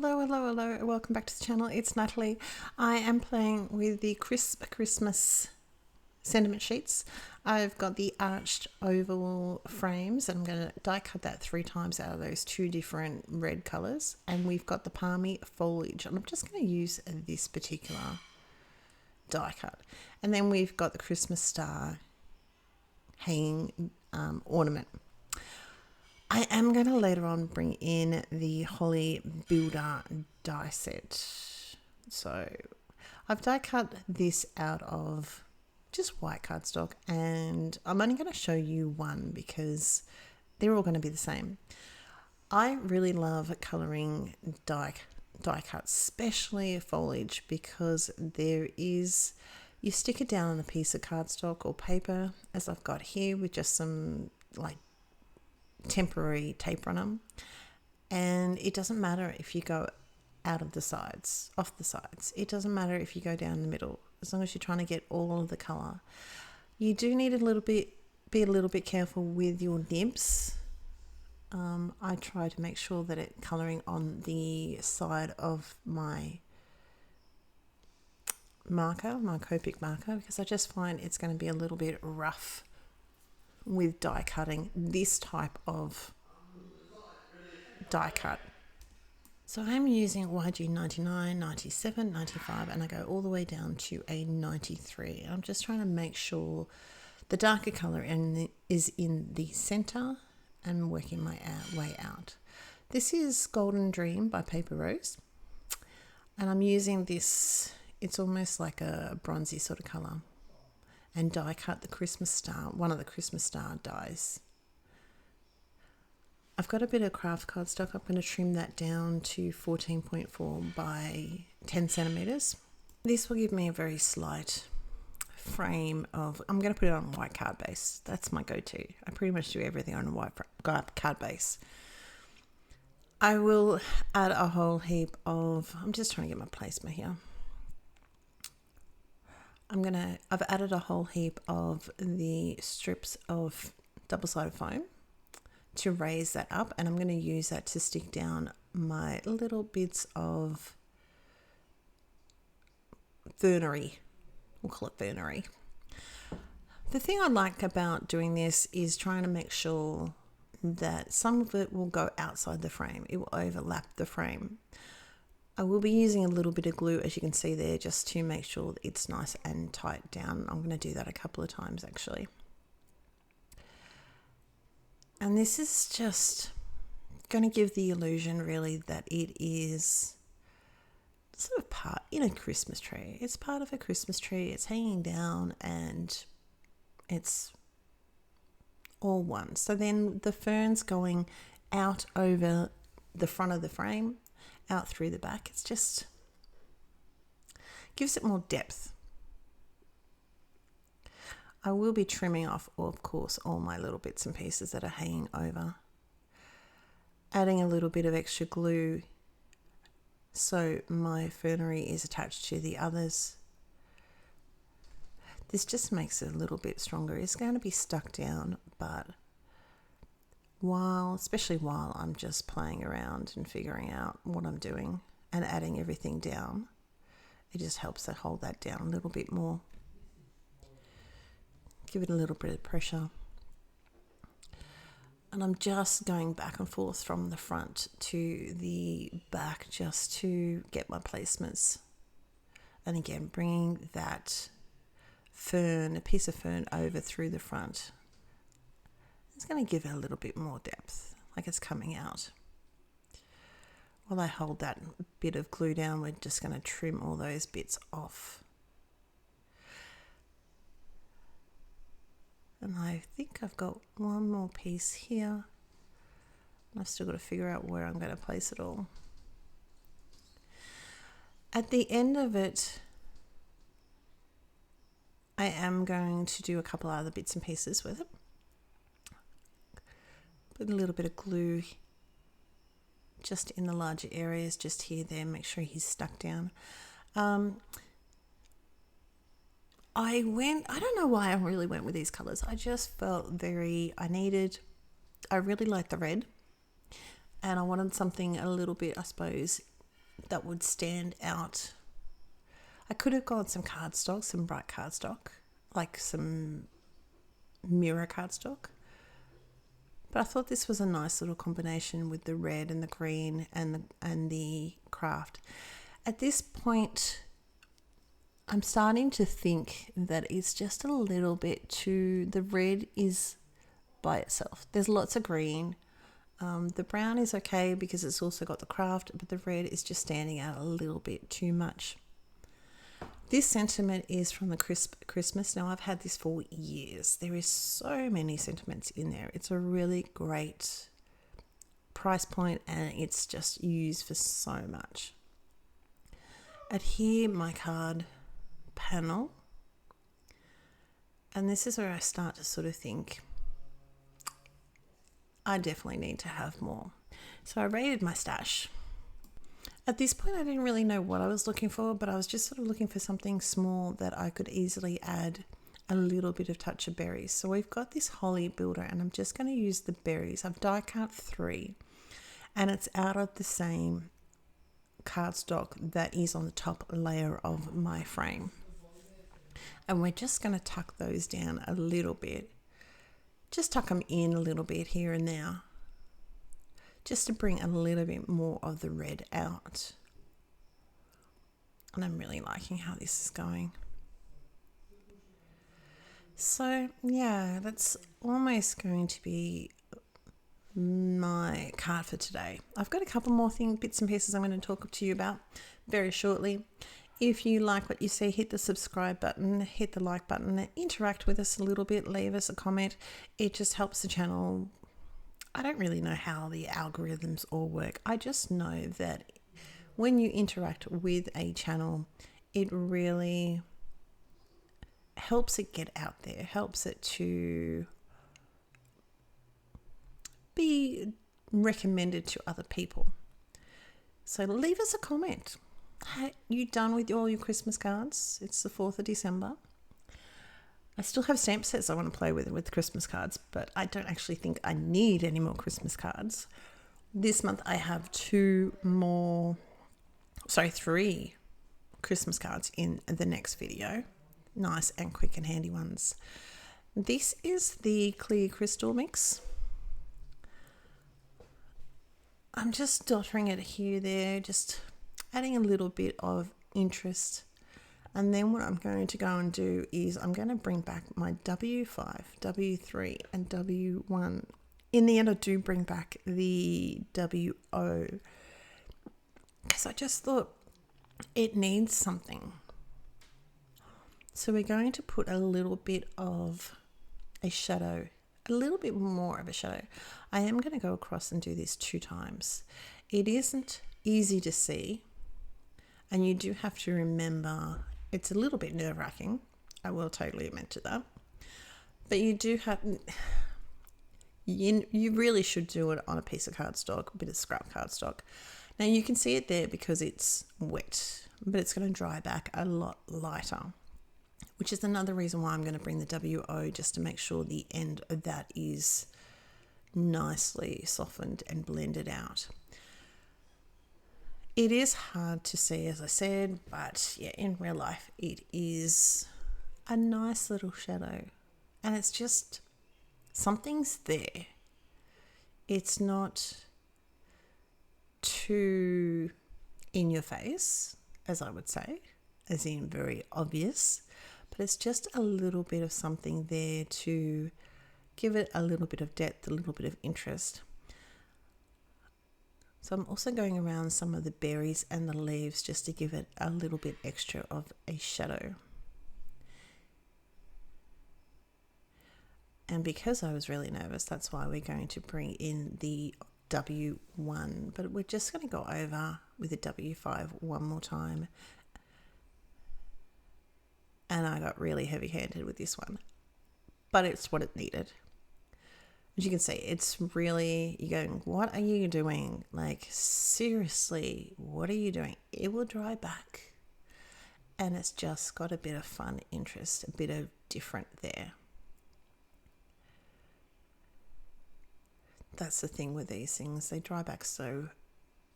Hello. Welcome back to the channel. It's Natalie. I am playing with the Crisp Christmas sentiment sheets. I've got the arched oval frames and I'm going to die cut that 3 times out of those 2 different red colours. And we've got the palmy foliage. And I'm just going to use this particular die cut. And then we've got the Christmas star hanging ornament. I am going to later on bring in the Holly Builder die set. So I've die cut this out of just white cardstock, and I'm only going to show you one because they're all going to be the same. I really love colouring die cuts, especially foliage, because you stick it down on a piece of cardstock or paper, as I've got here, with just some like temporary tape on them, and it doesn't matter if you go out of the sides, off the sides, it doesn't matter if you go down the middle, as long as you're trying to get all of the color. You do need be a little bit careful with your nibs. I try to make sure that it's coloring on the side of my marker, my Copic marker, because I just find it's going to be a little bit rough with die cutting this type of die cut. So I'm using YG 99, 97, 95, and I go all the way down to a 93. I'm just trying to make sure the darker color is in the center and working my way out. This is Golden Dream by Paper Rose, and I'm using this, it's almost like a bronzy sort of color, and die cut the Christmas star, one of the Christmas star dies. I've got a bit of craft cardstock. I'm going to trim that down to 14.4 by 10 centimeters. This will give me a very slight frame of, I'm going to put it on white card base. That's my go-to. I pretty much do everything on a white card base. I will add a whole heap of, I'm just trying to get my placement here. I've added a whole heap of the strips of double-sided foam to raise that up, and I'm going to use that to stick down my little bits of fernery. We'll call it fernery. The thing I like about doing this is trying to make sure that some of it will go outside the frame. It will overlap the frame. I will be using a little bit of glue, as you can see there, just to make sure that it's nice and tight down. I'm going to do that a couple of times actually. And this is just going to give the illusion really that it is sort of part in a Christmas tree. It's part of a Christmas tree. It's hanging down and it's all one. So then the ferns going out over the front of the frame, out through the back, it's just gives it more depth. I will be trimming off, of course, all my little bits and pieces that are hanging over, adding a little bit of extra glue so my fernery is attached to the others. This just makes it a little bit stronger. It's going to be stuck down, but especially while I'm just playing around and figuring out what I'm doing and adding everything down, it just helps to hold that down a little bit more. Give it a little bit of pressure. And I'm just going back and forth from the front to the back just to get my placements. And again, bringing that fern, a piece of fern, over through the front. It's going to give it a little bit more depth, like it's coming out. While I hold that bit of glue down, we're just going to trim all those bits off. And I think I've got one more piece here. I've still got to figure out where I'm going to place it all. At the end of it, I am going to do a couple other bits and pieces with it. Put a little bit of glue just in the larger areas, just here, there, make sure he's stuck down. I don't know why I really went with these colors. I just felt I really liked the red, and I wanted something a little bit, I suppose, that would stand out. I could have gone some cardstock, some bright cardstock, like some mirror cardstock. But I thought this was a nice little combination with the red and the green and the craft. At this point, I'm starting to think that it's just a little bit too, the red is by itself. There's lots of green. The brown is okay because it's also got the craft, but the red is just standing out a little bit too much. This sentiment is from the Crisp Christmas. Now, I've had this for years. There is so many sentiments in there. It's a really great price point and it's just used for so much. Adhere my card panel. And this is where I start to sort of think, I definitely need to have more. So I raided my stash. At this point, I didn't really know what I was looking for, but I was just sort of looking for something small that I could easily add a little bit of touch of berries. So we've got this holly builder and I'm just going to use the berries. I've die cut 3 and it's out of the same cardstock that is on the top layer of my frame. And we're just going to tuck those down a little bit. Just tuck them in a little bit here and there, just to bring a little bit more of the red out. And I'm really liking how this is going. So yeah, that's almost going to be my card for today. I've got a couple more bits and pieces I'm going to talk to you about very shortly. If you like what you see, hit the subscribe button, hit the like button, interact with us a little bit, leave us a comment. It just helps the channel. I don't really know how the algorithms all work. I just know that when you interact with a channel, it really helps it get out there, helps it to be recommended to other people. So leave us a comment. Are you done with all your Christmas cards? It's the 4th of December. I still have stamp sets I want to play with Christmas cards, but I don't actually think I need any more Christmas cards. This month I have 3 Christmas cards in the next video. Nice and quick and handy ones. This is the clear crystal mix. I'm just dottering it here, there, just adding a little bit of interest. And then what I'm going to go and do is I'm going to bring back my W5, W3 and W1. In the end, I do bring back the WO because I just thought it needs something. So we're going to put a little bit of a shadow, a little bit more of a shadow. I am going to go across and do this 2 times. It isn't easy to see. And you do have to remember, it's a little bit nerve-wracking. I will totally admit to that. But you do have, you really should do it on a piece of cardstock, a bit of scrap cardstock. Now you can see it there because it's wet, but it's going to dry back a lot lighter, which is another reason why I'm going to bring the WO, just to make sure the end of that is nicely softened and blended out. It is hard to see, as I said, but yeah, in real life, it is a nice little shadow. And it's just, something's there. It's not too in your face, as I would say, as in very obvious, but it's just a little bit of something there to give it a little bit of depth, a little bit of interest. So I'm also going around some of the berries and the leaves just to give it a little bit extra of a shadow. And because I was really nervous, that's why we're going to bring in the W1, but we're just going to go over with the W5 one more time. And I got really heavy-handed with this one, but it's what it needed. As you can see, it's really, you're going, what are you doing? Like, seriously, what are you doing? It will dry back. And it's just got a bit of fun, interest, a bit of different there. That's the thing with these things. They dry back so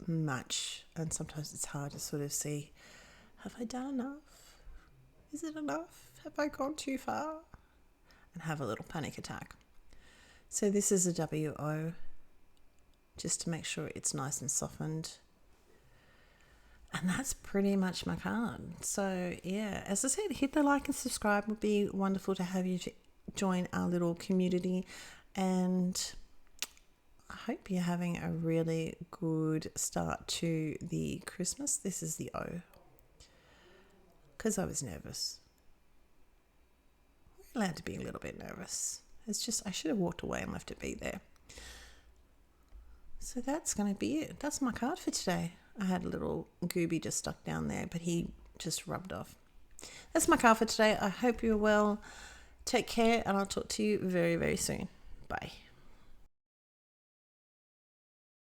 much, and sometimes it's hard to sort of see, have I done enough? Is it enough? Have I gone too far? And have a little panic attack. So this is a WO, just to make sure it's nice and softened. And that's pretty much my card. So yeah, as I said, hit the like and subscribe. It would be wonderful to have you join our little community, and I hope you're having a really good start to the Christmas. This is the O, because I was nervous. We're allowed to be a little bit nervous. It's just, I should have walked away and left it be there. So that's going to be it. That's my card for today. I had a little gooby just stuck down there, but he just rubbed off. That's my card for today. I hope you're well. Take care, and I'll talk to you very, very soon. Bye.